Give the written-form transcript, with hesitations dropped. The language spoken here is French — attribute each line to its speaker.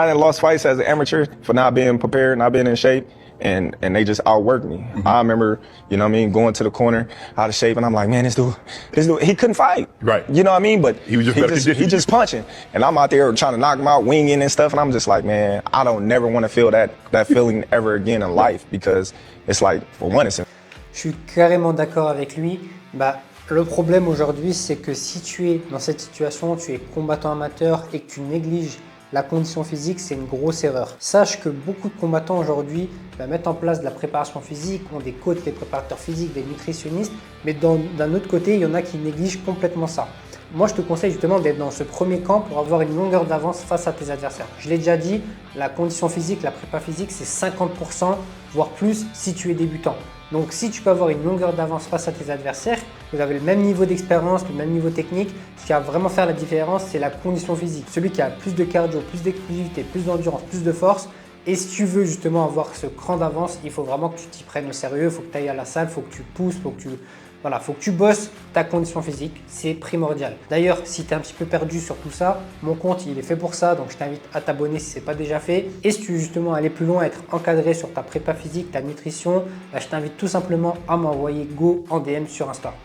Speaker 1: I done lost fights as an amateur for not being prepared, not being in shape, and they just outworked me. I remember, you know what I mean, going to the corner out of shape, and I'm like, man, this dude, he couldn't fight.
Speaker 2: Right.
Speaker 1: You know what I mean? But
Speaker 2: he was just better conditioned.
Speaker 1: He just punching, and I'm out there trying to knock him out, winging and stuff, and I'm just like, man, I don't never want to feel that feeling ever again in life because it's like, for one, it's.
Speaker 3: Je suis carrément d'accord avec lui. Le problème aujourd'hui, c'est que si tu es dans cette situation, tu es combattant amateur et que tu négliges la condition physique, c'est une grosse erreur. Sache que beaucoup de combattants aujourd'hui mettent en place de la préparation physique, ont des coachs, des préparateurs physiques, des nutritionnistes, mais d'un autre côté, il y en a qui négligent complètement ça. Moi, je te conseille justement d'être dans ce premier camp pour avoir une longueur d'avance face à tes adversaires. Je l'ai déjà dit, la condition physique, la prépa physique, c'est 50%, voire plus si tu es débutant. Donc, si tu peux avoir une longueur d'avance face à tes adversaires, vous avez le même niveau d'expérience, le même niveau technique, ce qui va vraiment faire la différence, c'est la condition physique. Celui qui a plus de cardio, plus d'explosivité, plus d'endurance, plus de force. Et si tu veux justement avoir ce cran d'avance, il faut vraiment que tu t'y prennes au sérieux, il faut que tu ailles à la salle, il faut que tu pousses, il faut que tu bosses ta condition physique, c'est primordial. D'ailleurs, si tu es un petit peu perdu sur tout ça, mon compte il est fait pour ça, donc je t'invite à t'abonner si ce n'est pas déjà fait. Et si tu veux justement aller plus loin, être encadré sur ta prépa physique, ta nutrition, je t'invite tout simplement à m'envoyer go en DM sur Insta.